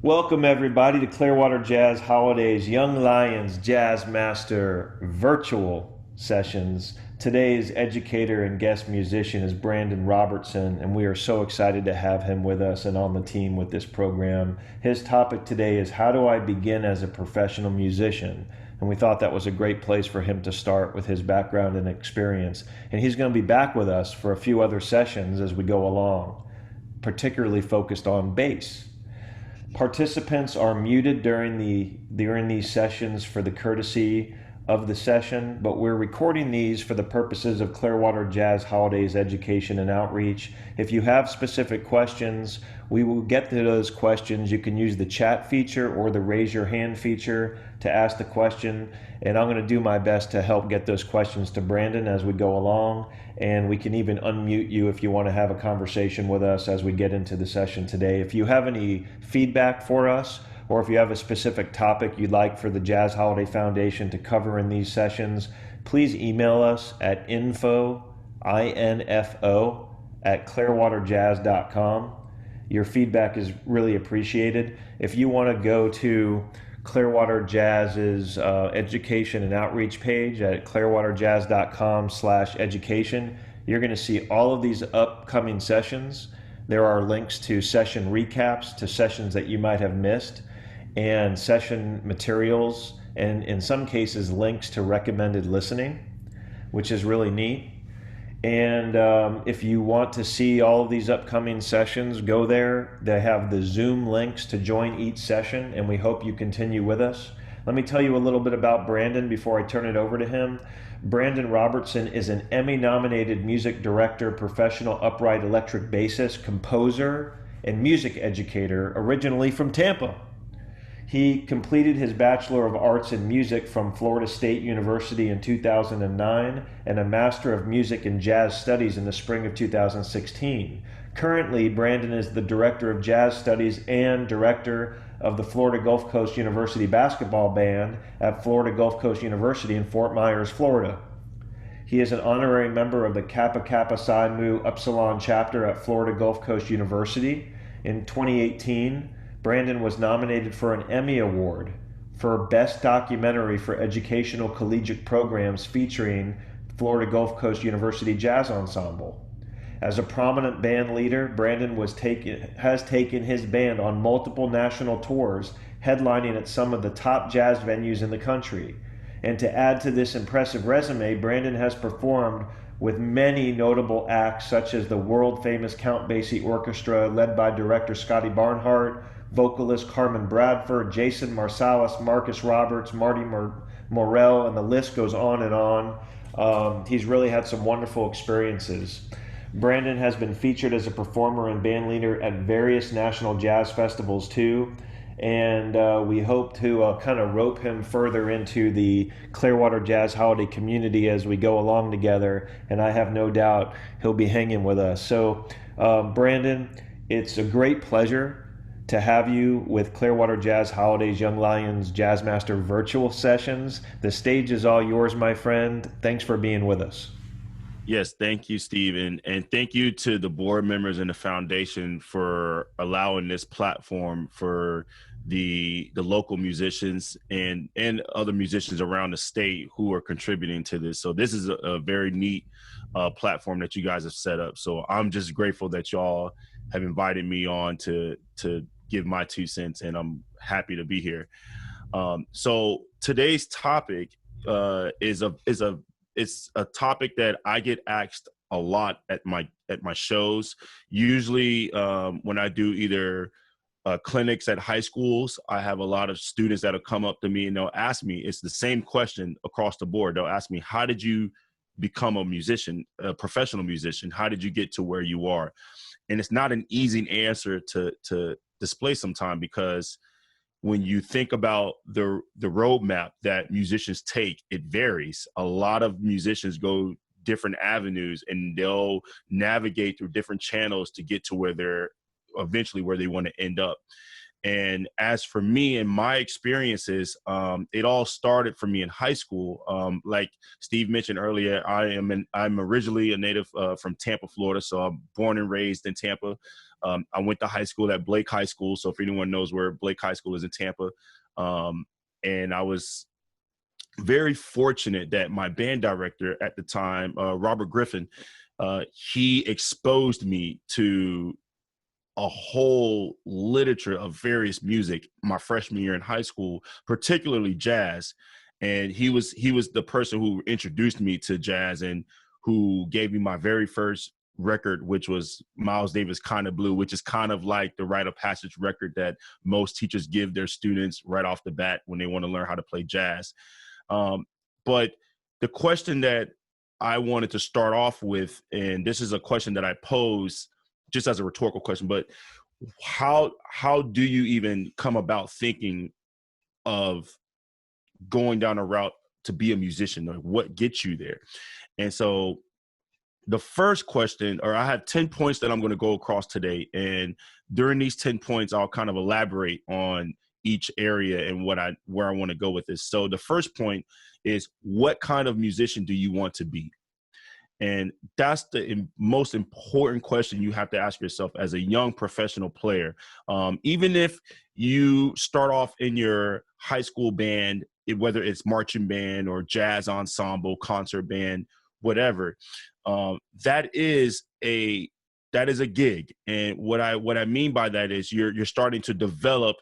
Welcome everybody to Clearwater Jazz Holiday's Young Lions Jazz Master virtual sessions. Today's educator and guest musician is Brandon Robertson, and we are so excited to have him with us and on the team with this program. His topic today is how do I begin as a professional musician? And we thought that was a great place for him to start with his background and experience. And he's going to be back with us for a few other sessions as we go along, particularly focused on bass. Participants are muted during these sessions for the courtesy of the session, but we're recording these for the purposes of Clearwater Jazz Holiday's education and outreach. If you have specific questions, we will get to those questions. You can use the chat feature or the raise your hand feature to ask the question, and I'm going to do my best to help get those questions to Brandon as we go along, and we can even unmute you if you want to have a conversation with us as we get into the session today. If you have any feedback for us, or if you have a specific topic you'd like for the Jazz Holiday Foundation to cover in these sessions, please email us at info@clearwaterjazz.com. Your feedback is really appreciated. If you want to go to Clearwater Jazz's education and outreach page at clearwaterjazz.com/education, you're going to see all of these upcoming sessions. There are links to session recaps, to sessions that you might have missed, and session materials, and in some cases links to recommended listening, which is really neat. And if you want to see all of these upcoming sessions, go there. They have the Zoom links to join each session, and we hope you continue with us. Let me tell you a little bit about Brandon before I turn it over to him. Brandon Robertson is an Emmy-nominated music director, professional upright electric bassist, composer, and music educator, originally from Tampa. He completed his Bachelor of Arts in Music from Florida State University in 2009 and a Master of Music and Jazz Studies in the spring of 2016. Currently, Brandon is the Director of Jazz Studies and Director of the Florida Gulf Coast University Basketball Band at Florida Gulf Coast University in Fort Myers, Florida. He is an honorary member of the Kappa Kappa Psi Mu Upsilon chapter at Florida Gulf Coast University. In 2018, Brandon was nominated for an Emmy Award for Best Documentary for Educational Collegiate Programs featuring Florida Gulf Coast University Jazz Ensemble. As a prominent band leader, Brandon has taken his band on multiple national tours, headlining at some of the top jazz venues in the country. And to add to this impressive resume, Brandon has performed with many notable acts such as the world-famous Count Basie Orchestra led by director Scotty Barnhart, vocalist Carmen Bradford, Jason Marsalis, Marcus Roberts, Marty Morell, and the list goes on and on. He's really had some wonderful experiences. Brandon has been featured as a performer and band leader at various national jazz festivals too, and we hope to kind of rope him further into the Clearwater Jazz Holiday community as we go along together, and I have no doubt he'll be hanging with us. So Brandon, it's a great pleasure to have you with Clearwater Jazz Holiday's Young Lions Jazz Master virtual sessions. The stage is all yours, my friend. Thanks for being with us. Yes, thank you, Steve, and thank you to the board members and the foundation for allowing this platform for the local musicians and other musicians around the state who are contributing to this. So this is a very neat platform that you guys have set up. So I'm just grateful that y'all have invited me on to give my 2 cents, and I'm happy to be here. So today's topic is a topic that I get asked a lot at my shows. Usually when I do either clinics at high schools, I have a lot of students that'll come up to me and they'll ask me, it's the same question across the board. They'll ask me, how did you become a musician, a professional musician? How did you get to where you are? And it's not an easy answer to display sometimes, because when you think about the roadmap that musicians take, it varies. A lot of musicians go different avenues and they'll navigate through different channels to get to where they're eventually where they want to end up. And as for me and my experiences, it all started for me in high school. Like Steve mentioned earlier, I'm originally a native from Tampa, Florida. So I'm born and raised in Tampa. I went to high school at Blake High School. So if anyone knows where Blake High School is in Tampa, and I was very fortunate that my band director at the time, Robert Griffin, he exposed me to a whole literature of various music my freshman year in high school, particularly jazz. And he was the person who introduced me to jazz and who gave me my very first record, which was Miles Davis' Kind of Blue, which is kind of like the rite of passage record that most teachers give their students right off the bat when they want to learn how to play jazz. But the question that I wanted to start off with, and this is a question that I pose just as a rhetorical question, but how do you even come about thinking of going down a route to be a musician? Like, what gets you there? And so the first question, or I have 10 points that I'm going to go across today. And during these 10 points, I'll kind of elaborate on each area and where I want to go with this. So the first point is, what kind of musician do you want to be? And that's the most important question you have to ask yourself as a young professional player. Even if you start off in your high school band, whether it's marching band or jazz ensemble, concert band, whatever, that is a gig. And what I mean by that is you're starting to develop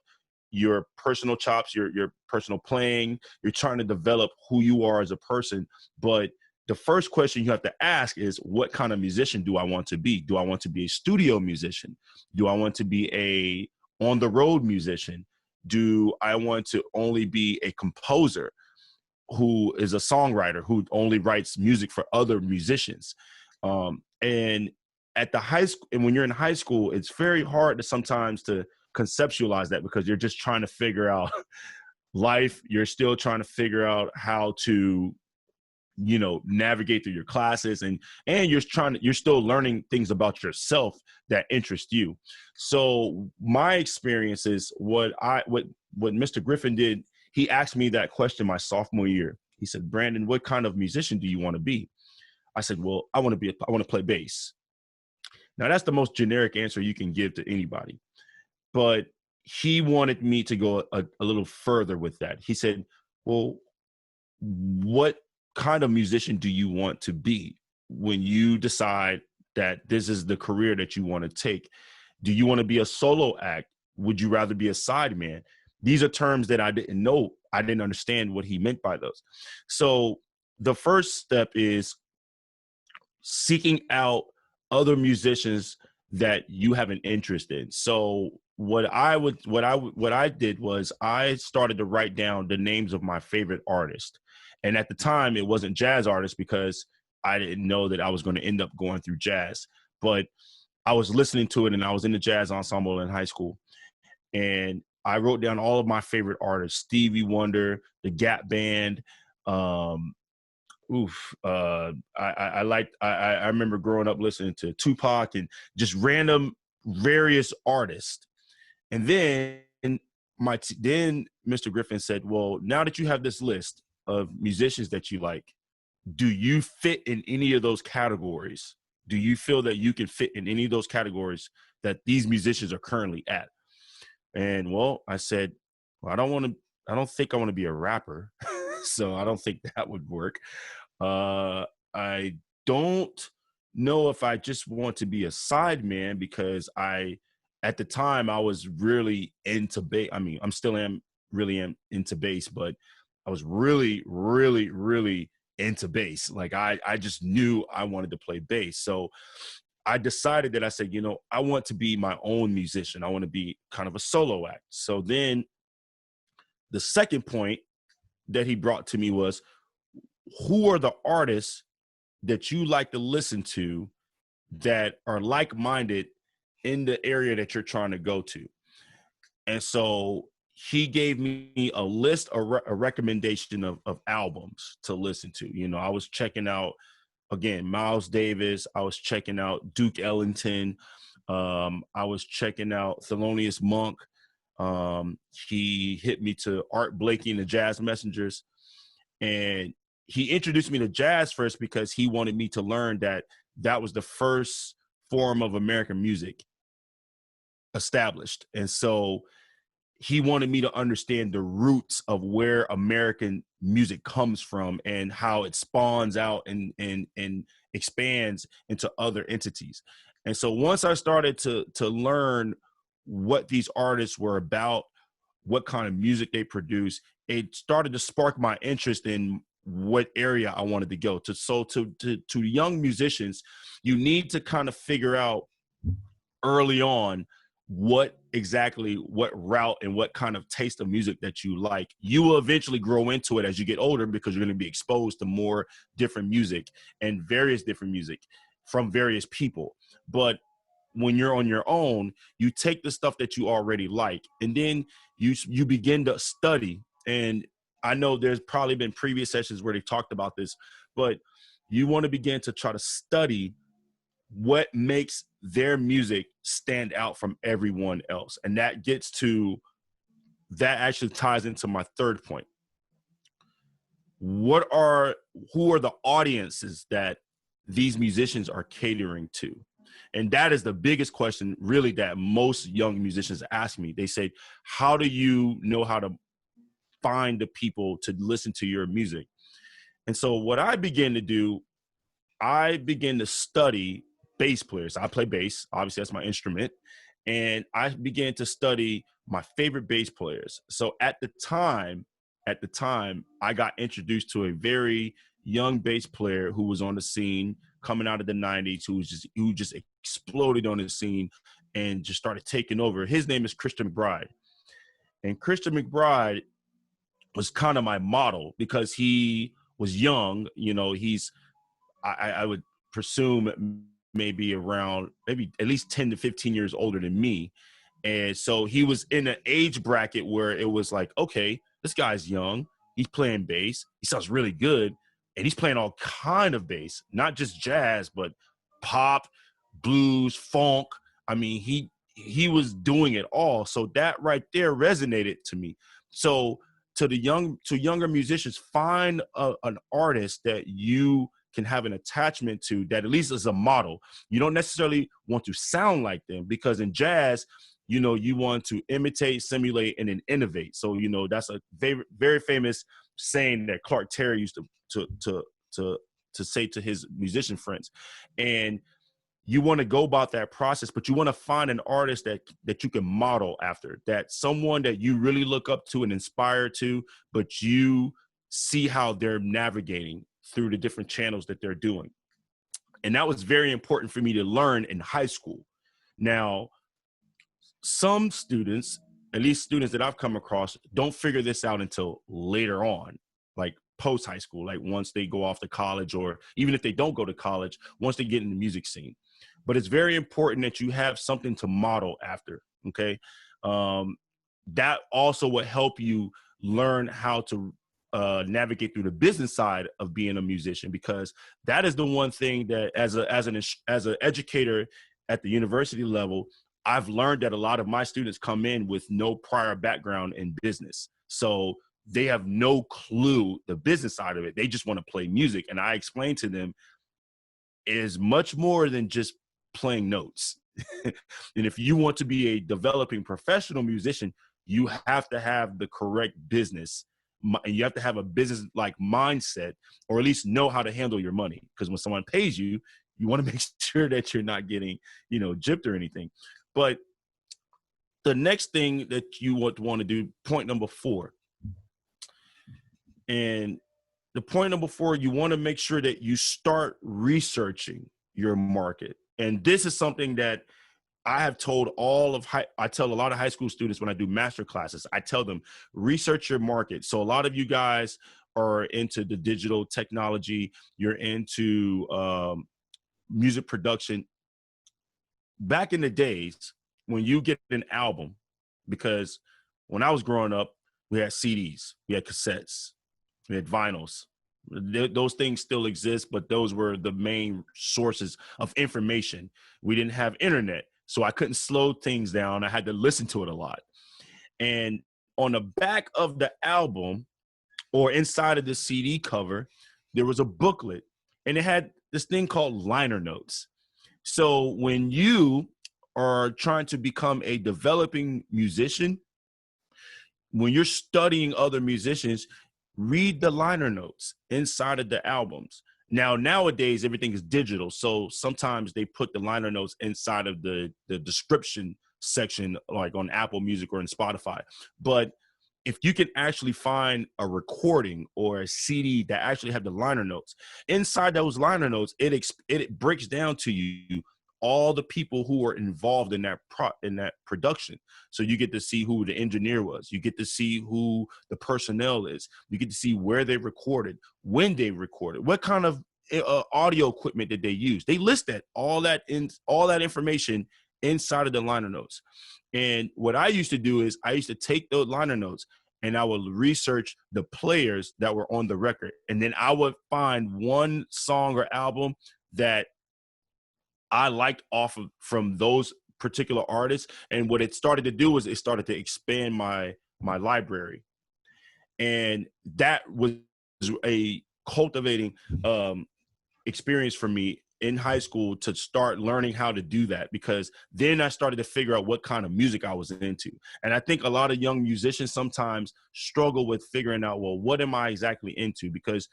your personal chops, your personal playing. You're trying to develop who you are as a person, but the first question you have to ask is, what kind of musician do I want to be? Do I want to be a studio musician? Do I want to be a on-the-road musician? Do I want to only be a composer who is a songwriter who only writes music for other musicians? And at the high school, and when you're in high school, it's very hard to sometimes to conceptualize that, because you're just trying to figure out life. You're still trying to figure out how to navigate through your classes, and you're still learning things about yourself that interest you. So my experience is what Mr. Griffin did. He asked me that question my sophomore year. He said, "Brandon, what kind of musician do you want to be?" I said, "Well, I want to play bass." Now that's the most generic answer you can give to anybody, but he wanted me to go a little further with that. He said, "Well, what kind of musician do you want to be when you decide that this is the career that you want to take? Do you want to be a solo act? Would you rather be a sideman?" These are terms that I didn't know. I didn't understand what he meant by those. So the first step is seeking out other musicians that you have an interest in. So what I did was I started to write down the names of my favorite artists. And at the time, it wasn't jazz artists, because I didn't know that I was going to end up going through jazz. But I was listening to it, and I was in the jazz ensemble in high school. And I wrote down all of my favorite artists: Stevie Wonder, the Gap Band. I remember growing up listening to Tupac and just random various artists. And then Mr. Griffin said, "Well, now that you have this list of musicians that you like, do you fit in any of those categories? Do you feel that you can fit in any of those categories that these musicians are currently at?" And well, I said, "Well, I don't think I want to be a rapper." So I don't think that would work. I don't know if I just want to be a sideman, because at the time I was really into bass. I mean, really am into bass, but I was really, really, really into bass. Like I just knew I wanted to play bass. So I decided that I said, I want to be my own musician. I want to be kind of a solo act. So then the second point that he brought to me was, who are the artists that you like to listen to that are like-minded in the area that you're trying to go to? And so he gave me a list, a recommendation of albums to listen to. I was checking out, again, Miles Davis. I was checking out Duke Ellington. I was checking out Thelonious Monk. He hit me to Art Blakey and the Jazz Messengers. And he introduced me to jazz first because he wanted me to learn that that was the first form of American music established. And so he wanted me to understand the roots of where American music comes from and how it spawns out and expands into other entities. And so once I started to learn what these artists were about, what kind of music they produce, it started to spark my interest in what area I wanted to go to. So to young musicians, you need to kind of figure out early on what route and what kind of taste of music that you like. You will eventually grow into it as you get older because you're going to be exposed to more different music and various different music from various people. But when you're on your own, you take the stuff that you already like, and then you begin to study. And I know there's probably been previous sessions where they talked about this, but you want to begin to try to study what makes their music stand out from everyone else. And that actually ties into my third point. Who are the audiences that these musicians are catering to? And that is the biggest question really that most young musicians ask me. They say, how do you know how to find the people to listen to your music? And so what I begin to do, I begin to study bass players. I play bass, obviously that's my instrument. And I began to study my favorite bass players. So at the time, I got introduced to a very young bass player who was on the scene coming out of the 90s, who just exploded on the scene and just started taking over. His name is Christian McBride. And Christian McBride was kind of my model because he was young. You know, I would presume maybe at least 10 to 15 years older than me. And so he was in an age bracket where it was like, okay, this guy's young. He's playing bass. He sounds really good. And he's playing all kind of bass, not just jazz, but pop, blues, funk. I mean, he was doing it all. So that right there resonated to me. So to younger musicians, find an artist that you can have an attachment to, that at least is a model. You don't necessarily want to sound like them, because in jazz, you know, you want to imitate, simulate, and then innovate. So, you know, that's a very, very famous saying that Clark Terry used to say to his musician friends. And you want to go about that process, but you want to find an artist that you can model after, that someone that you really look up to and inspire to, but you see how they're navigating through the different channels that they're doing. And that was very important for me to learn in high school. Now, some students, at least students that I've come across, don't figure this out until later on, like post high school, like once they go off to college, or even if they don't go to college, once they get in the music scene. But it's very important that you have something to model after, okay? That also will help you learn how to navigate through the business side of being a musician, because that is the one thing that as an educator at the university level, I've learned that a lot of my students come in with no prior background in business. So they have no clue the business side of it. They just want to play music. And I explain to them, it is much more than just playing notes. And if you want to be a developing professional musician, you have to have the correct business. And you have to have a business-like mindset, or at least know how to handle your money. Because when someone pays you, you want to make sure that you're not getting, you know, gypped or anything. But the next thing that you want to do, point number 4. And the point number 4, you want to make sure that you start researching your market. And this is something that I have told I tell a lot of high school students when I do master classes. I tell them, research your market. So a lot of you guys are into the digital technology. You're into music production. Back in the days when you get an album, because when I was growing up, we had CDs, we had cassettes, we had vinyls. Those things still exist, but those were the main sources of information. We didn't have internet, so I couldn't slow things down. I had to listen to it a lot. And on the back of the album or inside of the CD cover, there was a booklet, and it had this thing called liner notes. So when you are trying to become a developing musician, when you're studying other musicians, read the liner notes inside of the albums. Now, nowadays, everything is digital. So sometimes they put the liner notes inside of the description section, like on Apple Music or in Spotify. But if you can actually find a recording or a CD that actually have the liner notes, inside those liner notes, it breaks down to you all the people who were involved in that production. So you get to see who the engineer was. You get to see who the personnel is. You get to see where they recorded, when they recorded, what kind of audio equipment did they use. They list that all that information inside of the liner notes. And what I used to do is I used to take those liner notes and I would research the players that were on the record. And then I would find one song or album that I liked from those particular artists. And what it started to do was it started to expand my library. And that was a cultivating experience for me in high school to start learning how to do that, because then I started to figure out what kind of music I was into. And I think a lot of young musicians sometimes struggle with figuring out, well, what am I exactly into? Because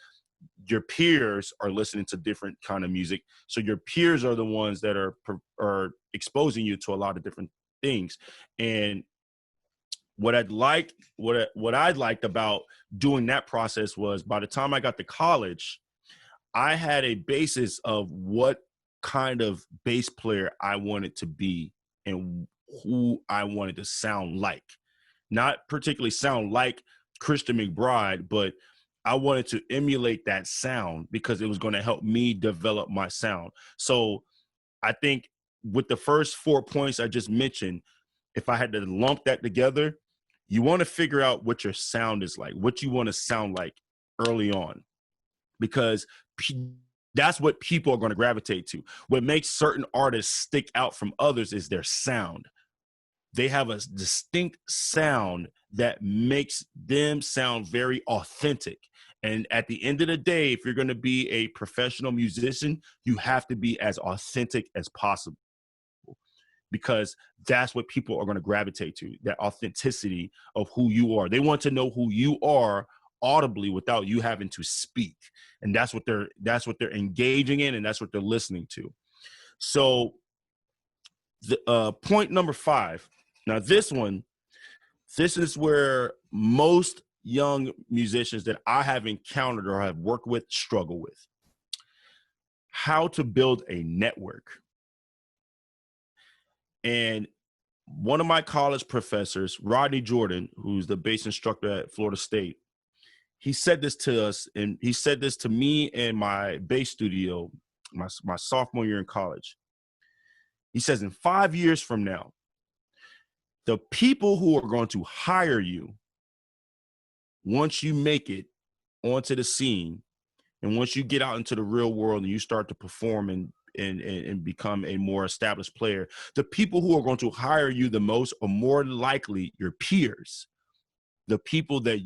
your peers are listening to different kind of music. So your peers are the ones that are exposing you to a lot of different things. And what I liked about doing that process was by the time I got to college, I had a basis of what kind of bass player I wanted to be and who I wanted to sound like. Not particularly sound like Christian McBride, but I wanted to emulate that sound because it was going to help me develop my sound. So I think with the first 4 points I just mentioned, if I had to lump that together, you want to figure out what your sound is like, what you want to sound like early on, because that's what people are going to gravitate to. What makes certain artists stick out from others is their sound. They have a distinct sound that makes them sound very authentic. And at the end of the day, if you're going to be a professional musician, you have to be as authentic as possible, because that's what people are going to gravitate to, that authenticity of who you are. They want to know who you are audibly without you having to speak. And that's what they're engaging in, and that's what they're listening to. So the point number 5. Now this is where most young musicians that I have encountered or have worked with struggle with. How to build a network. And one of my college professors, Rodney Jordan, who's the bass instructor at Florida State, he said this to us, and he said this to me in my bass studio, my sophomore year in college. He says, in 5 years from now, the people who are going to hire you once you make it onto the scene, and once you get out into the real world and you start to perform and become a more established player, the people who are going to hire you the most are more likely your peers, the people that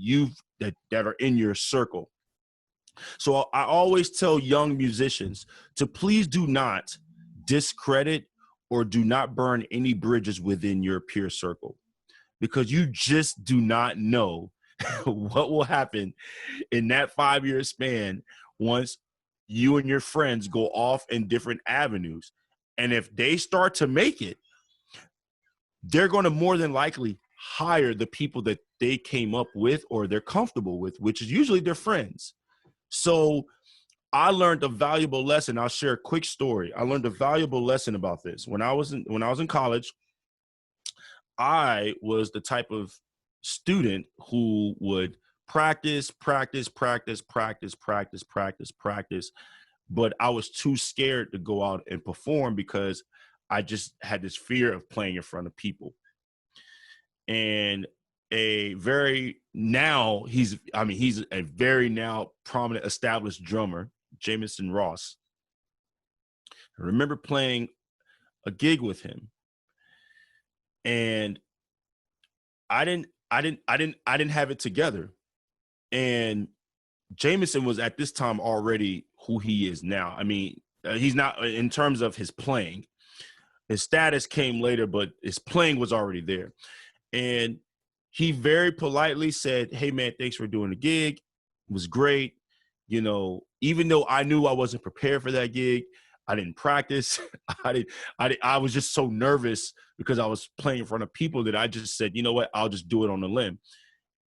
are in your circle. So I always tell young musicians to please do not discredit or do not burn any bridges within your peer circle, because you just do not know what will happen in that 5-year span once you and your friends go off in different avenues. And if they start to make it, they're going to more than likely hire the people that they came up with or they're comfortable with, which is usually their friends. So I learned a valuable lesson. I'll share a quick story. I learned a valuable lesson about this. When I was in college, I was the type of student who would practice, but I was too scared to go out and perform because I just had this fear of playing in front of people. And he's a very now prominent established drummer, Jamison Ross. I remember playing a gig with him, and I didn't have it together. And Jameson was at this time already who he is now. I mean, he's not in terms of his playing. His status came later, but his playing was already there. And he very politely said, "Hey man, thanks for doing the gig. It was great. You know, even though I knew I wasn't prepared for that gig, I didn't practice. I was just so nervous because I was playing in front of people that I just said, you know what, I'll just do it on the limb."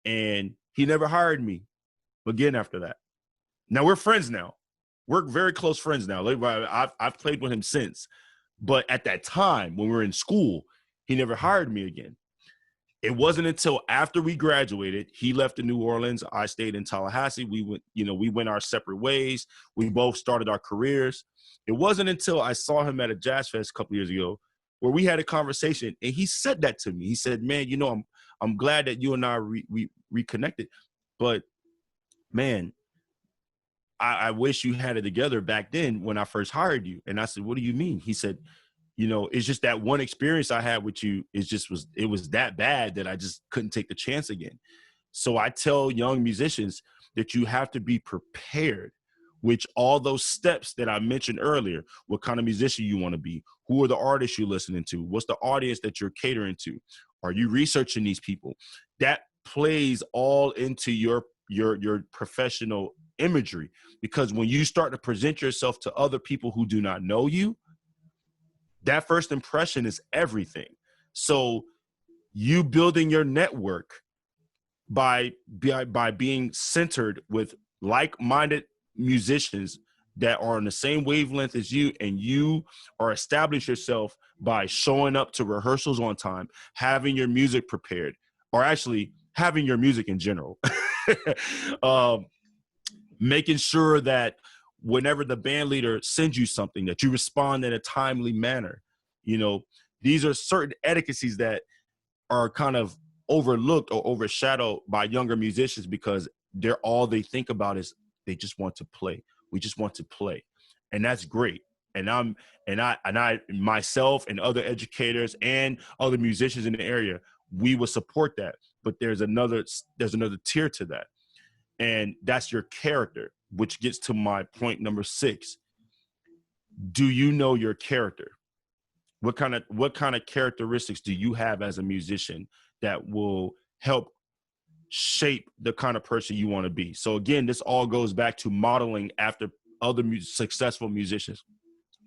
And he never hired me again after that. Now we're friends now. We're very close friends now. I've played with him since. But at that time, when we were in school, he never hired me again. It wasn't until after we graduated, he left to New Orleans. I stayed in Tallahassee. We went our separate ways. We both started our careers. It wasn't until I saw him at a jazz fest a couple years ago where we had a conversation, and he said that to me. He said, "Man, you know, I'm glad that you and I reconnected, but man, I wish you had it together back then when I first hired you." And I said, "What do you mean?" He said, "You know, it's just that one experience I had with you, it was that bad that I just couldn't take the chance again." So I tell young musicians that you have to be prepared, which all those steps that I mentioned earlier. What kind of musician you want to be? Who are the artists you're listening to? What's the audience that you're catering to? Are you researching these people? That plays all into your professional imagery, because when you start to present yourself to other people who do not know you, that first impression is everything. So you building your network by being centered with like-minded musicians that are on the same wavelength as you, and you are establish yourself by showing up to rehearsals on time, having your music prepared, or actually having your music in general. Making sure that whenever the band leader sends you something, that you respond in a timely manner. You know, these are certain etiquettes that are kind of overlooked or overshadowed by younger musicians, because all they think about is they just want to play. We just want to play. And that's great. And I myself and other educators and other musicians in the area, we will support that. But there's another tier to that. And that's your character, which gets to my point number 6. Do you know your character? What kind of characteristics do you have as a musician that will help shape the kind of person you want to be? So again, this all goes back to modeling after other successful musicians.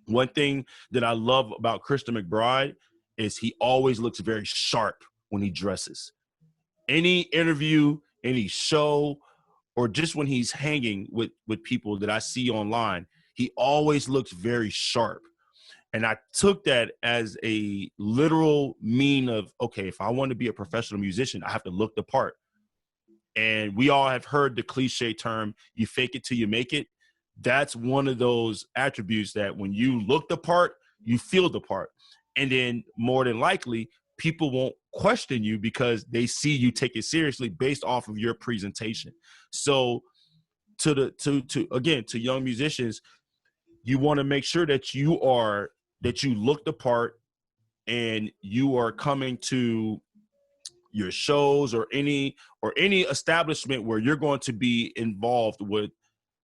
One thing that I love about Christian McBride is he always looks very sharp when he dresses. Any interview, any show, or just when he's hanging with people that I see online, he always looks very sharp. And I took that as a literal mean of, okay, if I want to be a professional musician, I have to look the part. And we all have heard the cliche term, you fake it till you make it. That's one of those attributes that when you look the part, you feel the part. And then more than likely, people won't question you because they see you take it seriously based off of your presentation. So to young musicians, you want to make sure that you look the part, and you are coming to your shows or any establishment where you're going to be involved with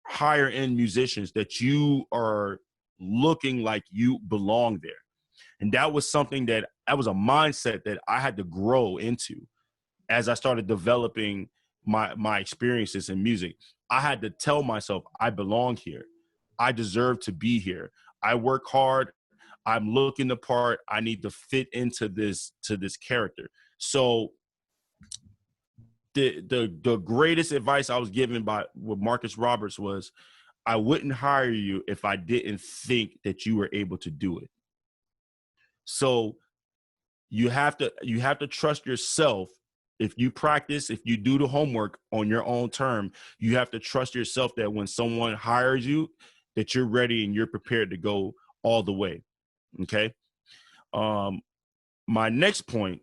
higher end musicians, that you are looking like you belong there. And that was something that was a mindset that I had to grow into as I started developing my experiences in music. I had to tell myself, I belong here. I deserve to be here. I work hard. I'm looking the part. I need to fit into this character. So the greatest advice I was given with Marcus Roberts was, I wouldn't hire you if I didn't think that you were able to do it. So you have to trust yourself. If you practice, if you do the homework on your own term, you have to trust yourself that when someone hires you, that you're ready and you're prepared to go all the way. Okay. My next point,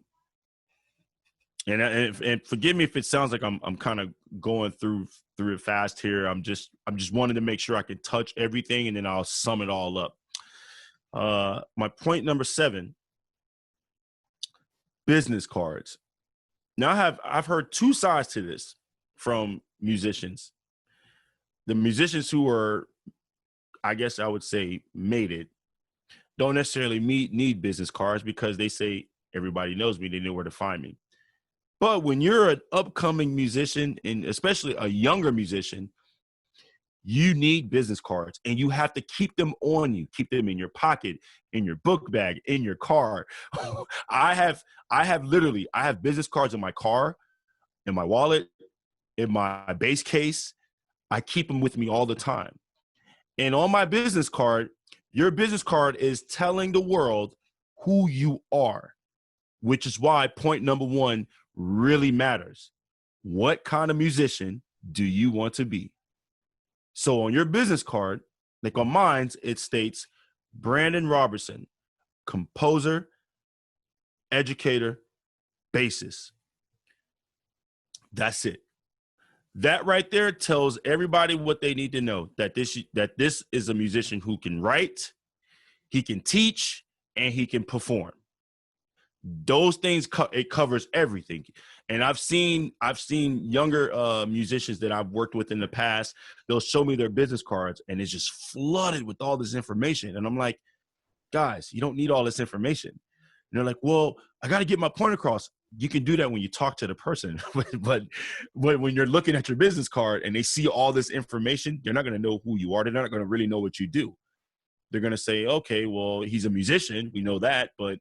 and forgive me if it sounds like I'm kind of going through it fast here. I'm just wanting to make sure I can touch everything, and then I'll sum it all up. My point number 7, business cards. Now I've heard two sides to this from musicians. The musicians who are, I guess I would say, made it, don't necessarily need business cards because they say everybody knows me, they know where to find me. But when you're an upcoming musician, and especially a younger musician, you need business cards, and you have to keep them on you, keep them in your pocket, in your book bag, in your car. I have business cards in my car, in my wallet, in my bass case. I keep them with me all the time. And on my business card, your business card is telling the world who you are, which is why point number one really matters. What kind of musician do you want to be? So on your business card, like on mine, it states Brandon Robertson, composer, educator, bassist. That's it. That right there tells everybody what they need to know, that this is a musician who can write, he can teach, and he can perform. Those things it covers everything. And I've seen younger musicians that I've worked with in the past. They'll show me their business cards, and it's just flooded with all this information. And I'm like, guys, you don't need all this information. And they're like, well, I got to get my point across. You can do that when you talk to the person, but when you're looking at your business card and they see all this information, they're not going to know who you are. They're not going to really know what you do. They're going to say, okay, well, he's a musician. We know that, but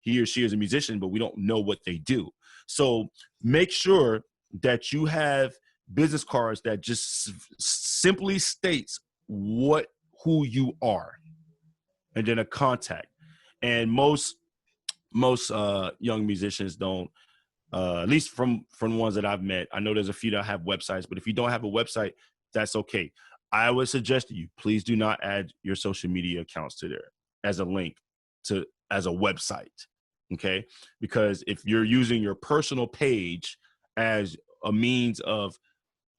he or she is a musician, but we don't know what they do. So make sure that you have business cards that just simply states who you are, and then a contact. And most young musicians don't, at least from the ones that I've met. I know there's a few that have websites, but if you don't have a website, that's okay. I would suggest to you, please do not add your social media accounts to there as a link as a website. Okay. Because if you're using your personal page as a means of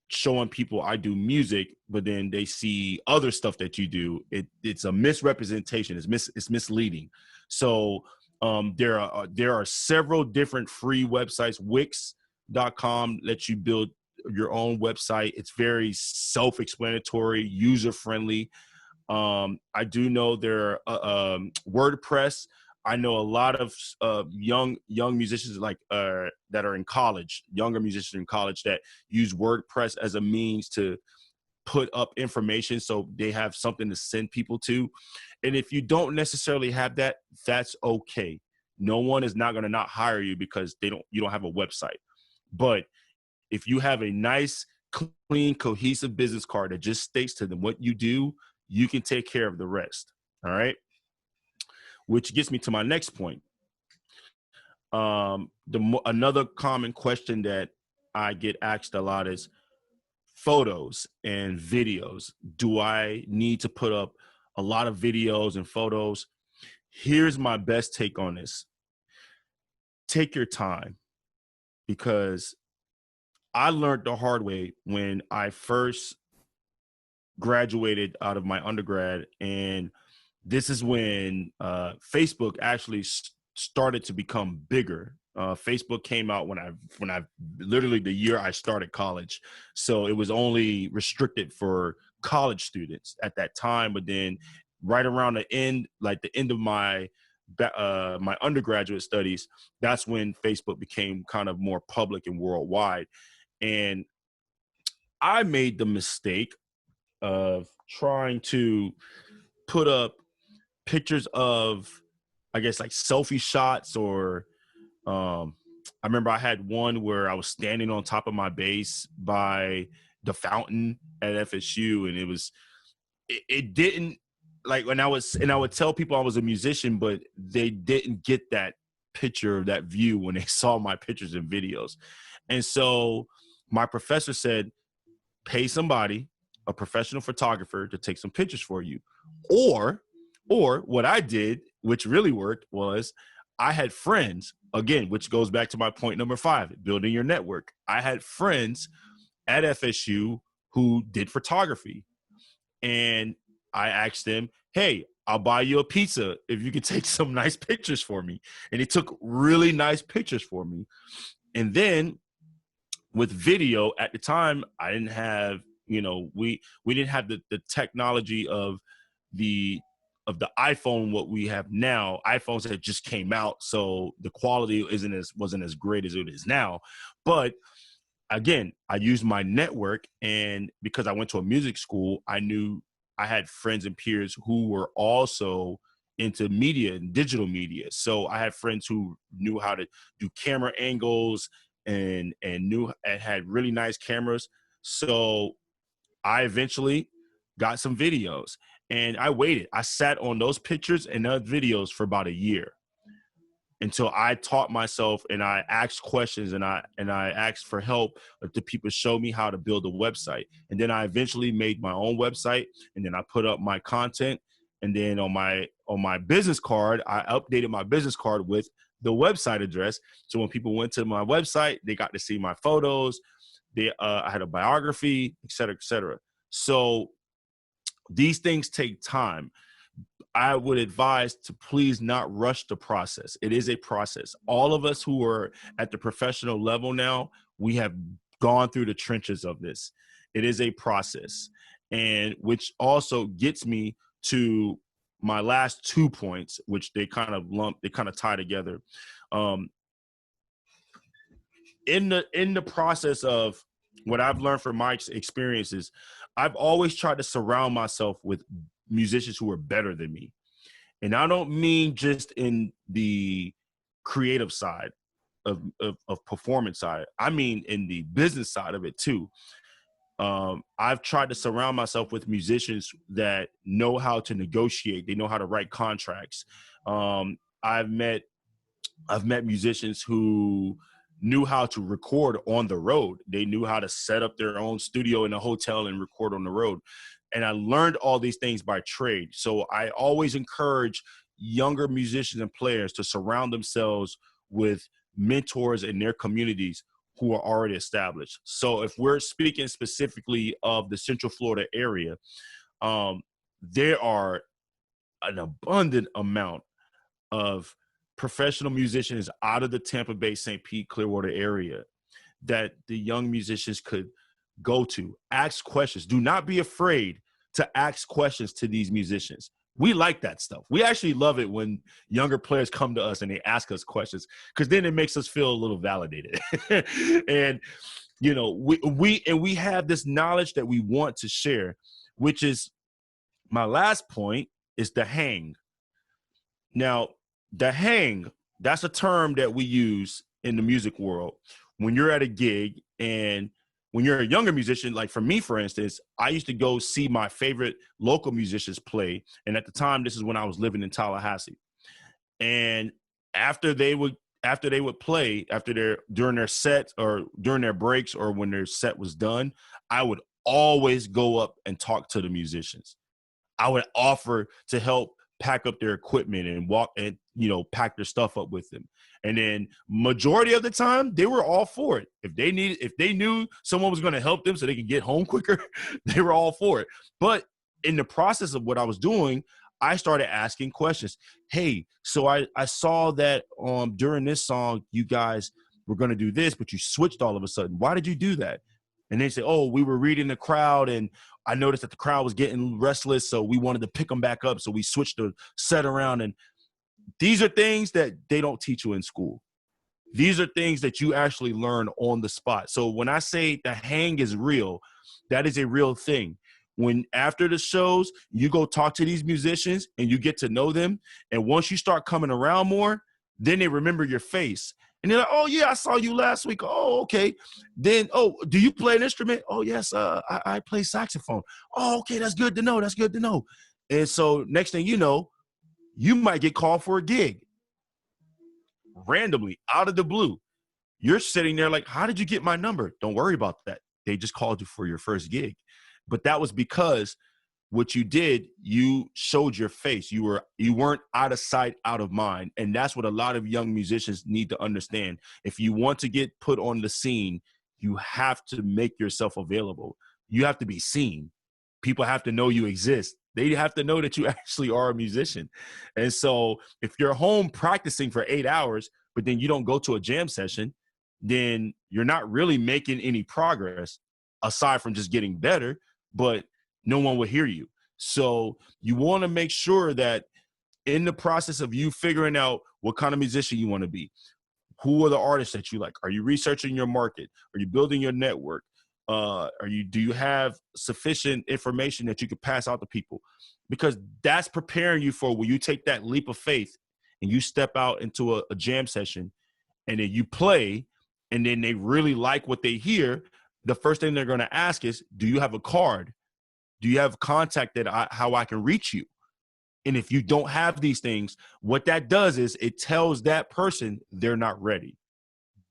showing people I do music, but then they see other stuff that you do, it's a misrepresentation. It's misleading. So there are several different free websites. Wix.com lets you build your own website. It's very self-explanatory, user-friendly. I do know there are WordPress. I know a lot of young musicians that are in college, younger musicians in college that use WordPress as a means to put up information so they have something to send people to. And if you don't necessarily have that, that's okay. No one is not going to not hire you because you don't have a website. But if you have a nice, clean, cohesive business card that just states to them what you do, you can take care of the rest. All right. Which gets me to my next point. Another common question that I get asked a lot is photos and videos. Do I need to put up a lot of videos and photos? Here's my best take on this. Take your time, because I learned the hard way when I first graduated out of my undergrad, and this is when Facebook actually started to become bigger. Facebook came out when I literally the year I started college. So it was only restricted for college students at that time. But then right around the end of my undergraduate studies, that's when Facebook became kind of more public and worldwide. And I made the mistake of trying to put up pictures of, I guess, like selfie shots, or I remember I had one where I was standing on top of my bass by the fountain at FSU, and it didn't, like, when I would tell people I was a musician, but they didn't get that picture, that view, when they saw my pictures and videos. And so my professor said, pay somebody, a professional photographer, to take some pictures for you. Or what I did, which really worked, was I had friends, again, which goes back to my point number 5, building your network. I had friends at FSU who did photography, and I asked them, hey, I'll buy you a pizza if you can take some nice pictures for me. And they took really nice pictures for me. And then with video at the time, I didn't have, we didn't have the technology of the iPhone, what we have now. iPhones that just came out, so the quality wasn't as great as it is now. But again, I used my network, and because I went to a music school, I knew I had friends and peers who were also into media and digital media. So I had friends who knew how to do camera angles and had really nice cameras. So I eventually got some videos, and I waited. I sat on those pictures and those videos for about a year until I taught myself, and I asked questions, and I asked for help to people show me how to build a website. And then I eventually made my own website, and then I put up my content. And then on my business card, I updated my business card with the website address. So when people went to my website, they got to see my photos. I had a biography, et cetera, et cetera. So these things take time. I would advise to please not rush the process. It is a process. All of us who are at the professional level now, we have gone through the trenches of this. It is a process, and which also gets me to my last 2 points, which they kind of tie together. In the process of what I've learned from my experiences, I've always tried to surround myself with musicians who are better than me. And I don't mean just in the creative side of performance side. I mean in the business side of it too. I've tried to surround myself with musicians that know how to negotiate. They know how to write contracts. I've met musicians who knew how to record on the road. They knew how to set up their own studio in a hotel and record on the road. And I learned all these things by trade. So I always encourage younger musicians and players to surround themselves with mentors in their communities who are already established. So if we're speaking specifically of the Central Florida area, there are an abundant amount of professional musicians out of the Tampa Bay, St. Pete, Clearwater area that the young musicians could go to. Ask questions. Do not be afraid to ask questions to these musicians. We like that stuff. We actually love it when younger players come to us and they ask us questions, because then it makes us feel a little validated. And, we have this knowledge that we want to share, which is my last point, is the hang. Now, the hang, that's a term that we use in the music world. When you're at a gig, and when you're a younger musician, like for me, for instance, I used to go see my favorite local musicians play. And at the time, this is when I was living in Tallahassee. And after they would play, during their set or during their breaks or when their set was done, I would always go up and talk to the musicians. I would offer to help pack up their equipment and walk and, pack their stuff up with them. And then majority of the time they were all for it. If they knew someone was going to help them so they could get home quicker, they were all for it. But in the process of what I was doing, I started asking questions. Hey, so I saw that during this song, you guys were going to do this, but you switched all of a sudden. Why did you do that? And they say, oh, we were reading the crowd, and I noticed that the crowd was getting restless, so we wanted to pick them back up, so we switched the set around. And these are things that they don't teach you in school. These are things that you actually learn on the spot. So when I say the hang is real, that is a real thing. When after the shows, you go talk to these musicians and you get to know them, and once you start coming around more, then they remember your face. And they're like, oh, yeah, I saw you last week. Oh, okay. Then, oh, do you play an instrument? Oh, yes, I play saxophone. Oh, okay, that's good to know. That's good to know. And so next thing you know, you might get called for a gig randomly out of the blue. You're sitting there like, how did you get my number? Don't worry about that. They just called you for your first gig. But that was because what you did, you showed your face. You weren't out of sight, out of mind. And that's what a lot of young musicians need to understand. If you want to get put on the scene, you have to make yourself available. You have to be seen. People have to know you exist. They have to know that you actually are a musician. And so if you're home practicing for 8 hours, but then you don't go to a jam session, then you're not really making any progress aside from just getting better, but no one will hear you. So you want to make sure that in the process of you figuring out what kind of musician you want to be, who are the artists that you like? Are you researching your market? Are you building your network? Do you have sufficient information that you could pass out to people? Because that's preparing you for when you take that leap of faith and you step out into a jam session and then you play and then they really like what they hear. The first thing they're going to ask is, do you have a card? Do you have contact how I can reach you? And if you don't have these things, what that does is it tells that person they're not ready.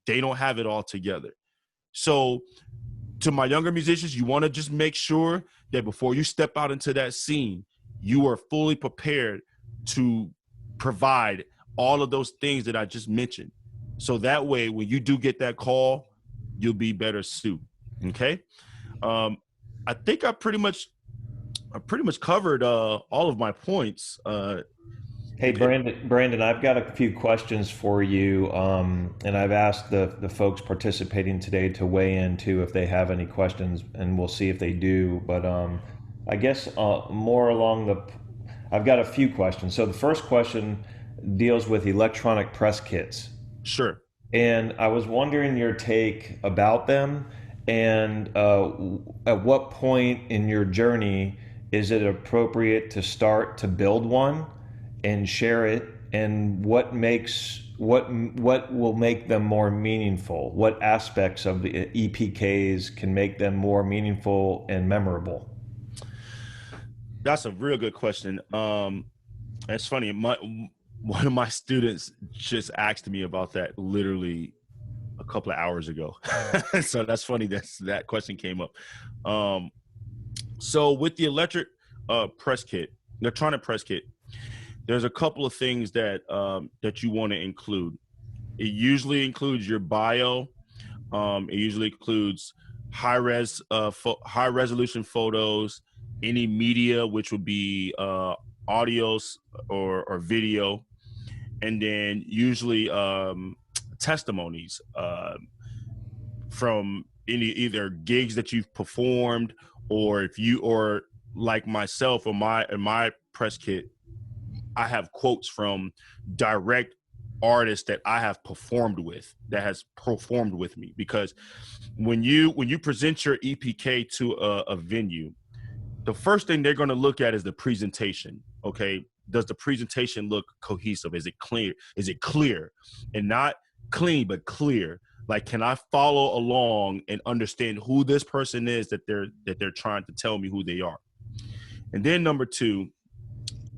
They don't have it all together. So to my younger musicians, you want to just make sure that before you step out into that scene, you are fully prepared to provide all of those things that I just mentioned. So that way, when you do get that call, you'll be better suited. Okay. I think I pretty much covered all of my points. Hey, Brandon, I've got a few questions for you, and I've asked the folks participating today to weigh in too if they have any questions, and we'll see if they do. But I guess more along I've got a few questions. So the first question deals with electronic press kits. Sure. And I was wondering your take about them, and at what point in your journey is it appropriate to start to build one and share it, and what will make them more meaningful? What aspects of the EPKs can make them more meaningful and memorable? That's a real good question. It's funny. One of my students just asked me about that literally a couple of hours ago. So that's funny that question came up. So with the electronic press kit, there's a couple of things that you want to include. It usually includes your bio. It usually includes high resolution photos, any media, which would be audios or video, and then usually testimonies from either gigs that you've performed, or like myself or my press kit, I have quotes from direct artists that I have performed with, that has performed with me. Because when you present your EPK to a venue, the first thing they're going to look at is the presentation. Okay, does the presentation look cohesive? Is it clear? Is it clear? And not clean, but clear. Like, can I follow along and understand who this person is that they're trying to tell me who they are? And then number two,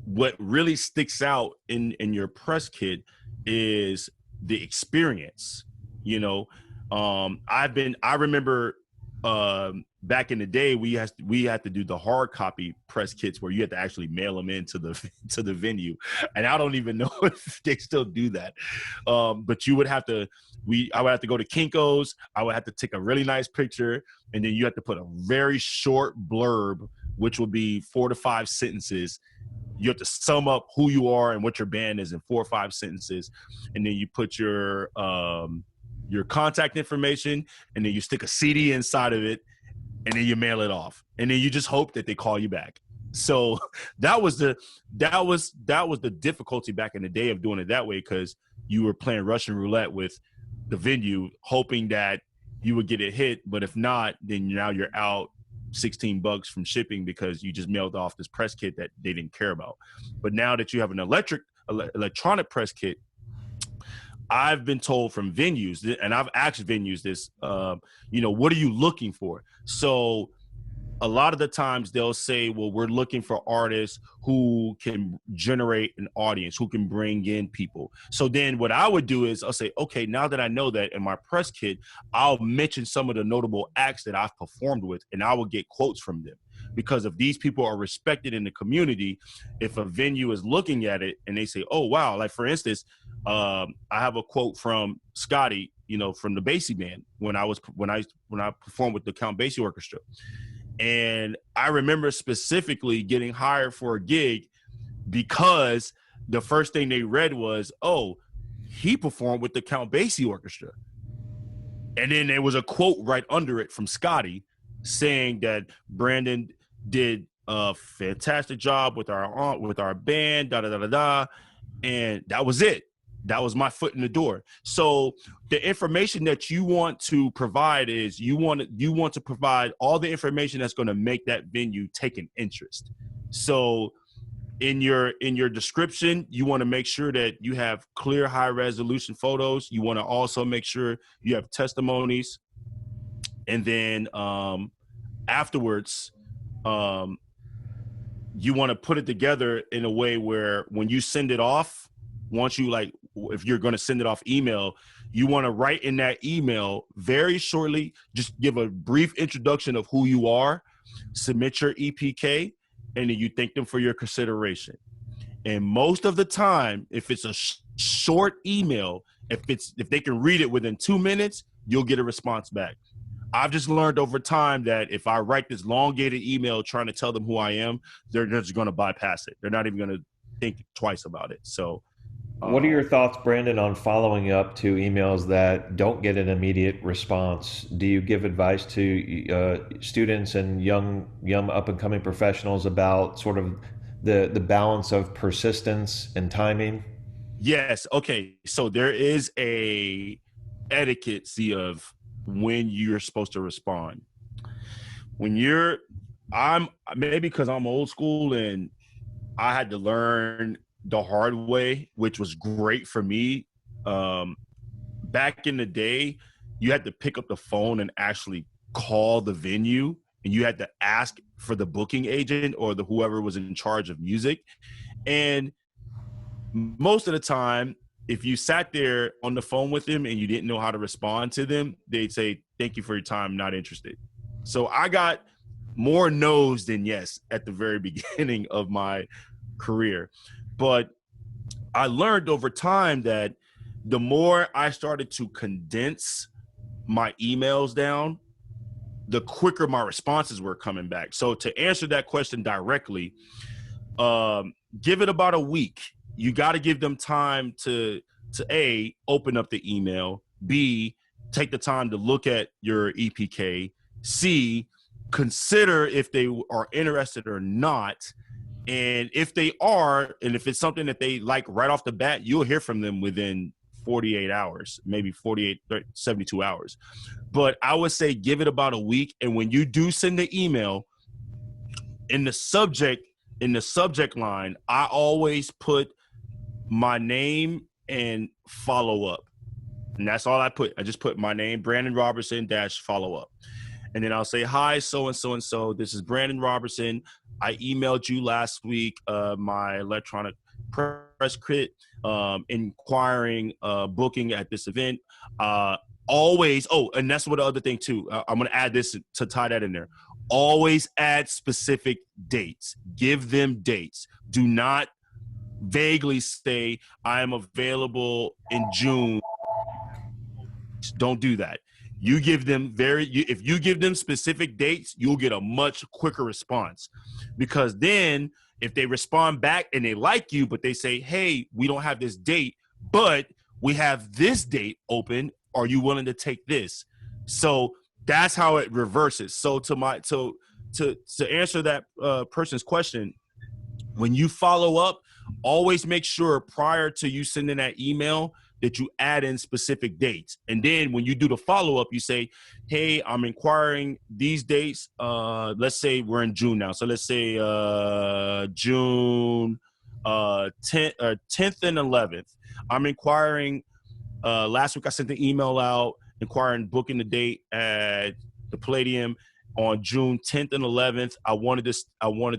what really sticks out in your press kit is the experience. I remember back in the day, we had to do the hard copy press kits where you had to actually mail them into the venue, and I don't even know if they still do that. But you would have to. I would have to go to Kinko's. I would have to take a really nice picture, and then you have to put a very short blurb, which would be 4 to 5 sentences. You have to sum up who you are and what your band is in 4 or 5 sentences, and then you put your contact information, and then you stick a CD inside of it, and then you mail it off, and then you just hope that they call you back. So that was the difficulty back in the day of doing it that way, because you were playing Russian roulette with the venue, hoping that you would get a hit, but if not, then now you're out $16 from shipping because you just mailed off this press kit that they didn't care about. But now that you have an electronic press kit, I've been told from venues, and I've asked venues this, what are you looking for? So a lot of the times they'll say, well, we're looking for artists who can generate an audience, who can bring in people. So then what I would do is I'll say, okay, now that I know that in my press kit, I'll mention some of the notable acts that I've performed with, and I will get quotes from them. Because if these people are respected in the community, if a venue is looking at it and they say, oh, wow, like for instance, I have a quote from Scotty, from the Basie band when I performed with the Count Basie Orchestra. And I remember specifically getting hired for a gig because the first thing they read was, oh, he performed with the Count Basie Orchestra. And then there was a quote right under it from Scotty saying that Brandon did a fantastic job with our band, da da da da da, and that was it. That was my foot in the door. So the information that you want to provide is you want to provide all the information that's going to make that venue take an interest. So in your description, you want to make sure that you have clear, high resolution photos. You want to also make sure you have testimonies, and then afterwards, you want to put it together in a way where when you send it off, if you're going to send it off email, you want to write in that email very shortly, just give a brief introduction of who you are, submit your EPK, and then you thank them for your consideration. And most of the time, if it's a short email, if they can read it within 2 minutes, you'll get a response back. I've just learned over time that if I write this elongated email trying to tell them who I am, they're just going to bypass it. They're not even going to think twice about it. So what are your thoughts, Brandon, on following up to emails that don't get an immediate response? Do you give advice to students and young up and coming professionals about sort of the balance of persistence and timing? Yes. Okay. So there is a etiquette of when you're supposed to respond. I'm maybe because I'm old school and I had to learn the hard way, which was great for me. Back in the day, you had to pick up the phone and actually call the venue, and you had to ask for the booking agent or whoever was in charge of music. And most of the time, if you sat there on the phone with them and you didn't know how to respond to them, they'd say, "Thank you for your time, not interested." So I got more no's than yes at the very beginning of my career. But I learned over time that the more I started to condense my emails down, the quicker my responses were coming back. So to answer that question directly, give it about a week. You got to give them time to A, open up the email, B, take the time to look at your EPK, C, consider if they are interested or not. And if they are, and if it's something that they like right off the bat, you'll hear from them within 48 hours, maybe 72 hours. But I would say give it about a week. And when you do send the email, in the subject line, I always put my name and follow up. And that's all I put. I just put my name, Brandon Robertson - follow up. And then I'll say, "Hi, so-and-so and so. This is Brandon Robertson. I emailed you last week my electronic press kit inquiring booking at this event. Always, and that's what the other thing too. I'm going to add this to tie that in there. Always add specific dates. Give them dates. Do not vaguely say, I am available in June. Don't do that. You give them if you give them specific dates, you'll get a much quicker response. Because then if they respond back and they like you, but they say, hey, we don't have this date, but we have this date open. Are you willing to take this? So that's how it reverses. So to answer that person's question, when you follow up, always make sure prior to you sending that email that you add in specific dates. And then when you do the follow-up, you say, hey, I'm inquiring these dates. Let's say we're in June now. So let's say June 10th and 11th. I'm inquiring, last week I sent the email out inquiring booking the date at the Palladium on June 10th and 11th. I wanted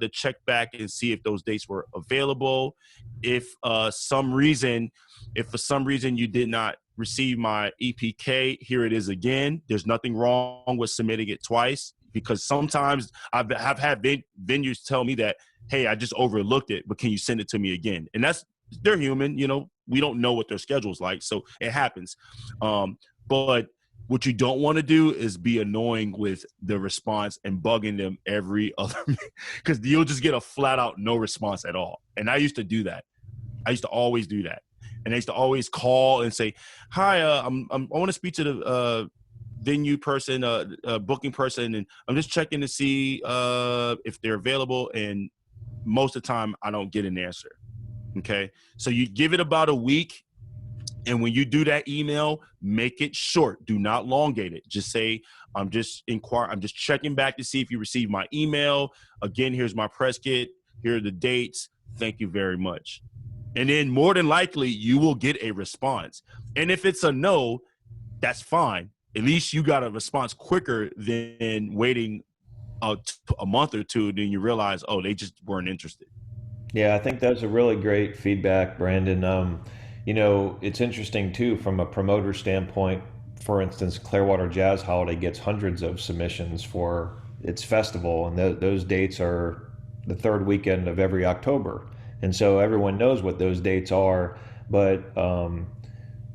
to check back and see if those dates were available. If for some reason you did not receive my EPK, here it is again. There's nothing wrong with submitting it twice, because sometimes I've had venues tell me that, hey, I just overlooked it, but can you send it to me again? And they're human, we don't know what their schedule's like, so it happens. But what you don't want to do is be annoying with the response and bugging them every other, because you'll just get a flat out no response at all. And I used to do that. I used to always do that. And I used to always call and say, hi, I want to speak to venue person, a booking person, and I'm just checking to see if they're available. And most of the time, I don't get an answer. Okay, so you give it about a week. And when you do that email, make it short. Do not elongate it. Just say, I'm just checking back to see if you received my email. Again, here's my press kit. Here are the dates. Thank you very much. And then more than likely, you will get a response. And if it's a no, that's fine. At least you got a response quicker than waiting a month or two. Then you realize, oh, they just weren't interested. Yeah, I think that's a really great feedback, Brandon. It's interesting too from a promoter standpoint. For instance, Clearwater Jazz Holiday gets hundreds of submissions for its festival, and those dates are the third weekend of every October. And so everyone knows what those dates are, but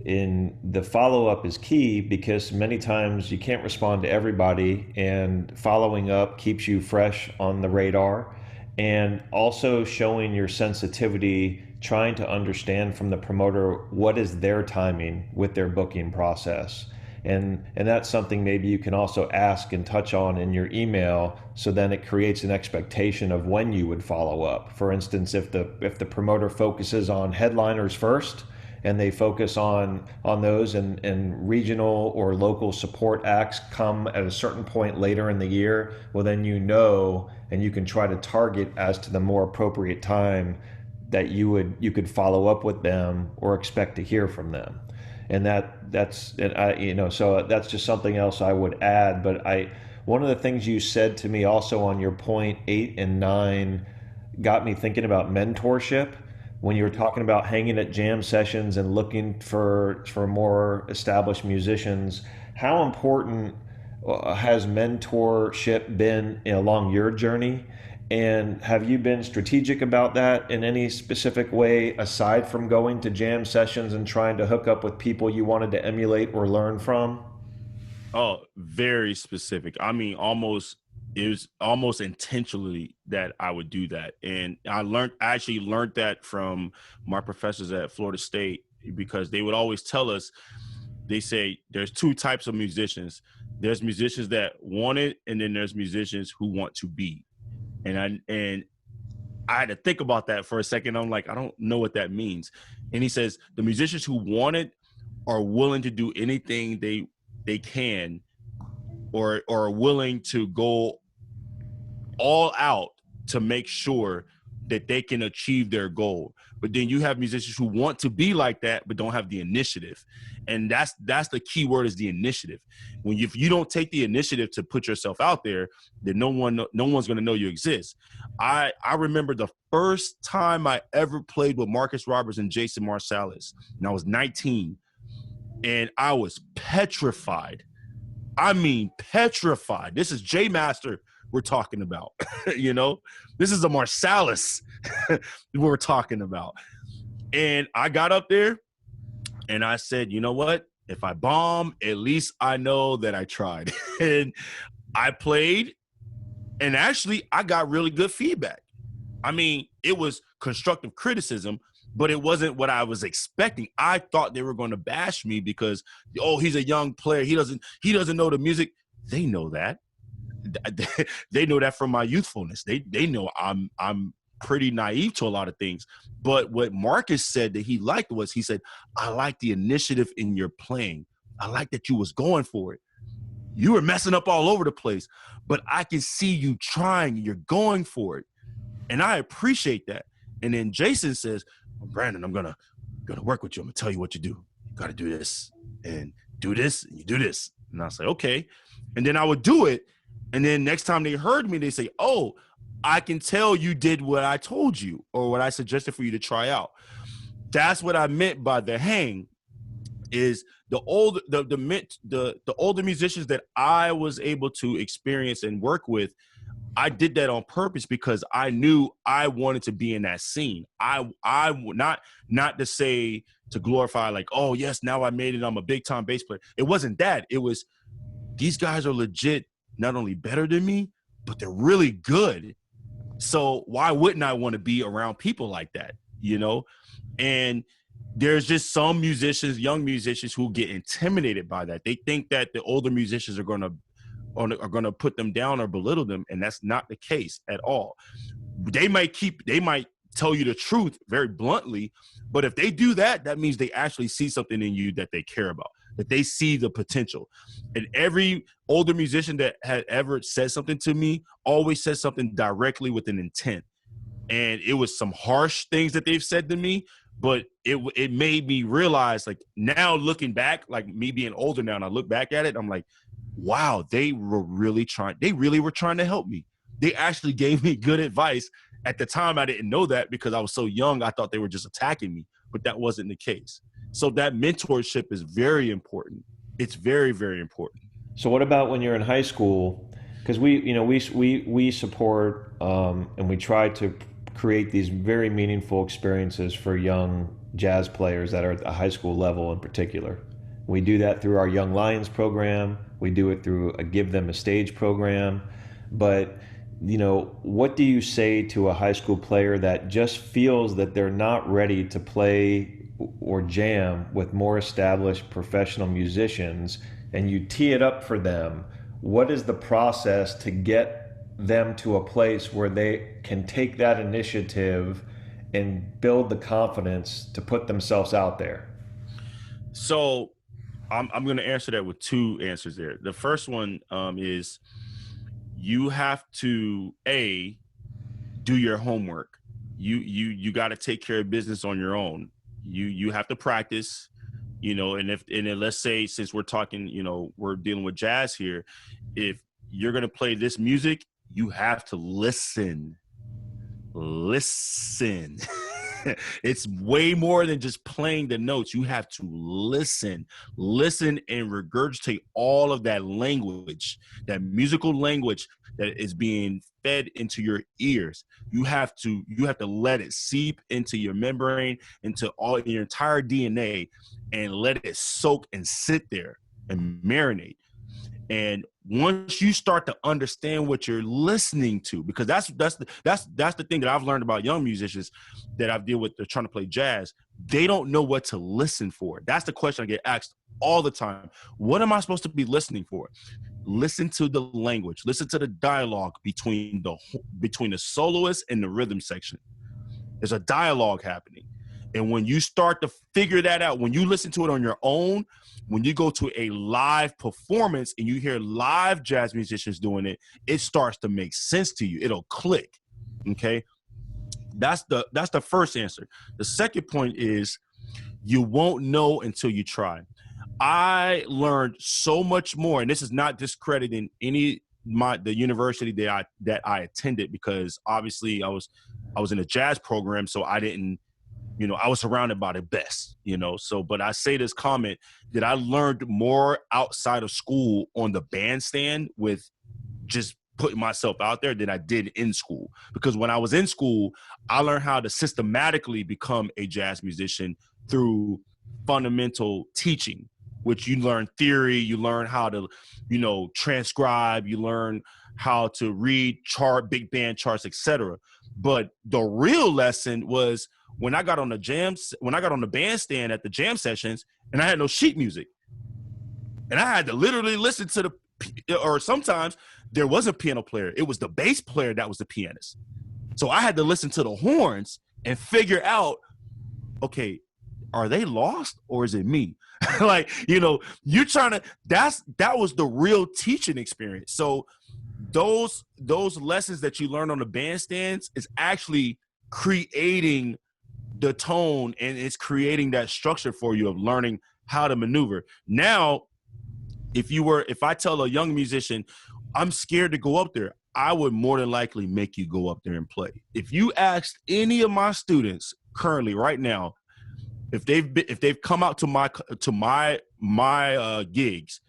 in the follow up is key because many times you can't respond to everybody, and following up keeps you fresh on the radar, and also showing your sensitivity, trying to understand from the promoter what is their timing with their booking process. And that's something maybe you can also ask and touch on in your email, so then it creates an expectation of when you would follow up. For instance, if the promoter focuses on headliners first, and they focus on those, and regional or local support acts come at a certain point later in the year, well then and you can try to target as to the more appropriate time that you could follow up with them or expect to hear from them. And so that's just something else I would add. But one of the things you said to me also on your point 8 and 9 got me thinking about mentorship. When you were talking about hanging at jam sessions and looking for more established musicians, how important has mentorship been along your journey? And have you been strategic about that in any specific way, aside from going to jam sessions and trying to hook up with people you wanted to emulate or learn from? Oh, very specific. I mean, it was almost intentionally that I would do that. And I actually learned that from my professors at Florida State, because they would always tell us, they say there's two types of musicians. There's musicians that want it, and then there's musicians who want to be. And I had to think about that for a second. I'm like, I don't know what that means. And he says the musicians who want it are willing to do anything they can, or are willing to go all out to make sure that they can achieve their goal. But then you have musicians who want to be like that but don't have the initiative. And that's the key word, is the initiative. If you don't take the initiative to put yourself out there, then no one's going to know you exist. I remember the first time I ever played with Marcus Roberts and Jason Marsalis, and I was 19, and I was petrified. I mean, petrified. This is J Master we're talking about. This is a Marsalis we're talking about. And I got up there and I said, you know what? If I bomb, at least I know that I tried. And I played, and actually I got really good feedback. I mean, it was constructive criticism, but it wasn't what I was expecting. I thought they were going to bash me because, oh, he's a young player. He doesn't know the music. They know that. They know that from my youthfulness. They know I'm pretty naive to a lot of things. But what Marcus said that he liked was, he said, I like the initiative in your playing. I like that you was going for it. You were messing up all over the place, but I can see you trying. You're going for it. And I appreciate that. And then Jason says, well, Brandon, I'm gonna work with you. I'm gonna tell you what you do. You gotta do this and do this, and you do this. And I say, okay. And then I would do it. And then next time they heard me, they say, oh, I can tell you did what I told you, or what I suggested for you to try out. That's what I meant by the hang, is the older musicians that I was able to experience and work with. I did that on purpose because I knew I wanted to be in that scene. I would not to say, to glorify like, oh yes, now I made it, I'm a big time bass player. It wasn't that. It was, these guys are legit, not only better than me, but they're really good. So why wouldn't I want to be around people like that, And there's just some musicians, young musicians, who get intimidated by that. They think that the older musicians are going to put them down or belittle them, and that's not the case at all. They might tell you the truth very bluntly, but if they do that, that means they actually see something in you that they care about, that they see the potential. And every older musician that had ever said something to me always said something directly with an intent. And it was some harsh things that they've said to me, but it made me realize, like, now looking back, like me being older now, and I look back at it, I'm like, wow, they really were trying to help me. They actually gave me good advice. At the time, I didn't know that because I was so young. I thought they were just attacking me, but that wasn't the case. So that mentorship is very important. It's very, very important. So what about when you're in high school? Because we support and we try to create these very meaningful experiences for young jazz players that are at the high school level in particular. We do that through our Young Lions program. We do it through a Give Them a Stage program. But what do you say to a high school player that just feels that they're not ready to play or jam with more established professional musicians, and you tee it up for them? What is the process to get them to a place where they can take that initiative and build the confidence to put themselves out there? So I'm going to answer that with two answers there. The first one is, you have to do your homework. You got to take care of business on your own. You have to practice, and then let's say, since we're talking, we're dealing with jazz here, if you're going to play this music, you have to listen. It's way more than just playing the notes. You have to listen and regurgitate all of that language, that musical language that is being fed into your ears. You have to let it seep into your membrane, into all your entire DNA, and let it soak and sit there and marinate. And once you start to understand what you're listening to, because that's the thing that I've learned about young musicians that I've dealt with, they're trying to play jazz. They don't know what to listen for. That's the question I get asked all the time. What am I supposed to be listening for? Listen to the language. Listen to the dialogue between the soloist and the rhythm section. There's a dialogue happening. And when you start to figure that out, when you listen to it on your own, when you go to a live performance and you hear live jazz musicians doing it, it starts to make sense to you. It'll click. Okay. That's the first answer. The second point is, you won't know until you try. I learned so much more, and this is not discrediting the university that I attended, because obviously I was in a jazz program, so I didn't, I was surrounded by the best, so, but I say this comment that I learned more outside of school on the bandstand with just putting myself out there than I did in school. Because when I was in school, I learned how to systematically become a jazz musician through fundamental teaching, which you learn theory, you learn how to, transcribe, you learn how to read big band charts, etc. But the real lesson was when I got on the bandstand at the jam sessions, and I had no sheet music, and I had to literally listen to or sometimes there was a piano player. It was the bass player that was the pianist. So I had to listen to the horns and figure out, okay, are they lost or is it me? Like, you're trying to, that was the real teaching experience. So those lessons that you learn on the bandstands is actually creating the tone, and it's creating that structure for you of learning how to maneuver. Now, if I tell a young musician, I'm scared to go up there, I would more than likely make you go up there and play. If you asked any of my students currently right now, if they've come out to my gigs,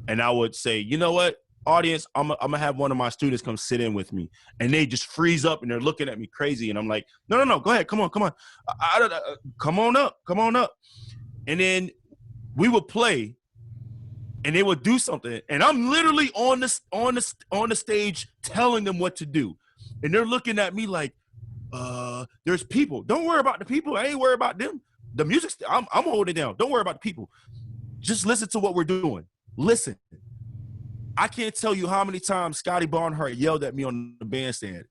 and I would say, you know what, audience, I'm gonna have one of my students come sit in with me, and they just freeze up and they're looking at me crazy, and I'm like, no, go ahead, come on, come on up, and then we would play, and they would do something, and I'm literally on the stage telling them what to do, and they're looking at me like, there's people. Don't worry about the people. I ain't worried about them. The music's, I'm holding it down. Don't worry about the people. Just listen to what we're doing. Listen. I can't tell you how many times Scotty Barnhart yelled at me on the bandstand.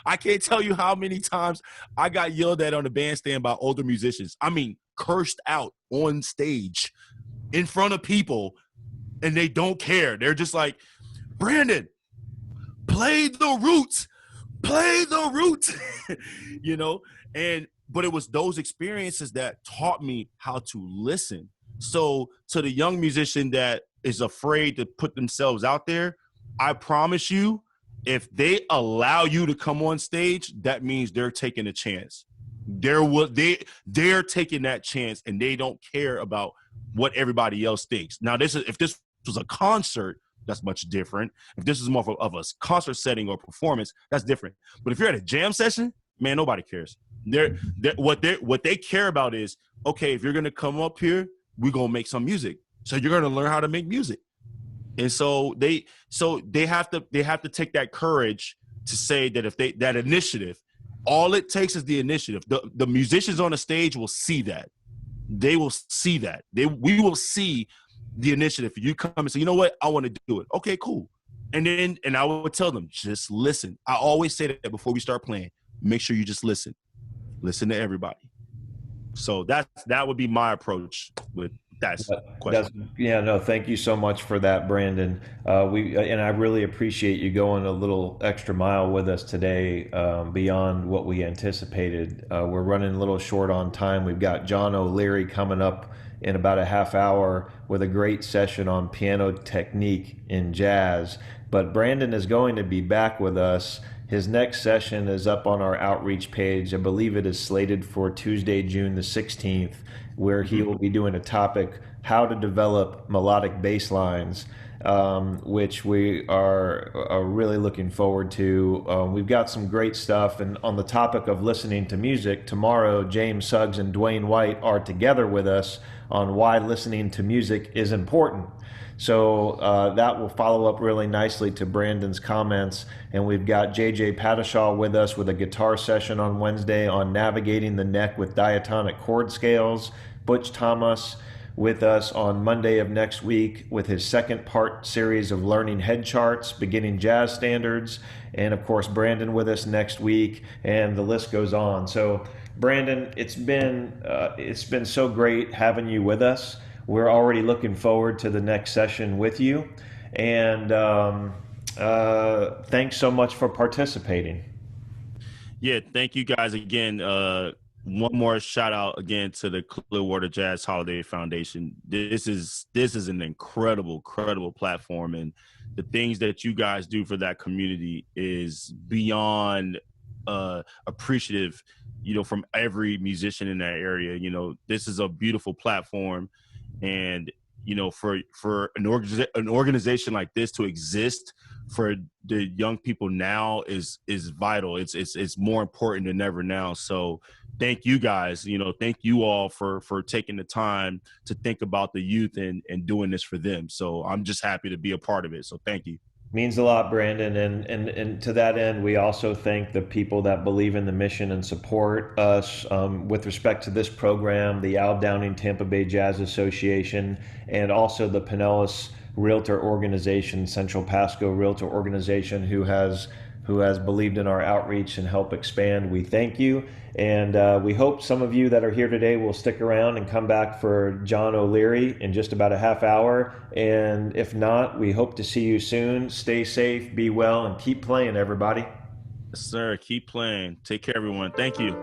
I can't tell you how many times I got yelled at on the bandstand by older musicians. I mean, cursed out on stage in front of people, and they don't care. They're just like, Brandon, play the roots. Play the roots. You know? But it was those experiences that taught me how to listen. So to the young musician that is afraid to put themselves out there, I promise you, if they allow you to come on stage, that means they're taking a chance. They're taking that chance, and they don't care about what everybody else thinks. Now, if this was a concert, that's much different. If this is more of a concert setting or performance, that's different. But if you're at a jam session, man, nobody cares. What they care about is, okay, if you're gonna come up here, we're gonna make some music. So you're gonna learn how to make music. And so they have to take that courage to say that that initiative, all it takes is the initiative. The musicians on the stage will see that. They will see that. We will see the initiative. You come and say, you know what, I want to do it. Okay, cool. And I would tell them, just listen. I always say that before we start playing. Make sure you just listen. Listen to everybody. So that would be my approach with that question. Thank you so much for that, Brandon. I really appreciate you going a little extra mile with us today, beyond what we anticipated. We're running a little short on time. We've got John O'Leary coming up in about a half hour with a great session on piano technique in jazz. But Brandon is going to be back with us. His next session is up on our outreach page. I believe it is slated for Tuesday, June the 16th, where he will be doing a topic, how to develop melodic bass lines, which we are really looking forward to. We've got some great stuff. And on the topic of listening to music, tomorrow, James Suggs and Dwayne White are together with us on why listening to music is important. So that will follow up really nicely to Brandon's comments. And we've got JJ Padishaw with us with a guitar session on Wednesday on navigating the neck with diatonic chord scales. Butch Thomas with us on Monday of next week with his second part series of learning head charts, beginning jazz standards. And of course, Brandon with us next week, and the list goes on. So Brandon, it's been so great having you with us. We're already looking forward to the next session with you. And thanks so much for participating. Yeah, thank you guys again. One more shout out again to the Clearwater Jazz Holiday Foundation. This is an incredible platform, and the things that you guys do for that community is beyond appreciative, from every musician in that area. This is a beautiful platform. And, for an organization like this to exist for the young people now is vital. It's more important than ever now. So thank you guys, thank you all for taking the time to think about the youth and doing this for them. So I'm just happy to be a part of it. So thank you. Means a lot, Brandon. And to that end, we also thank the people that believe in the mission and support us with respect to this program, the Al Downing Tampa Bay Jazz Association, and also the Pinellas Realtor Organization, Central Pasco Realtor Organization, who has believed in our outreach and help expand. We thank you. And we hope some of you that are here today will stick around and come back for John O'Leary in just about a half hour. And if not, we hope to see you soon. Stay safe, be well, and keep playing, everybody. Yes, sir. Keep playing. Take care, everyone. Thank you.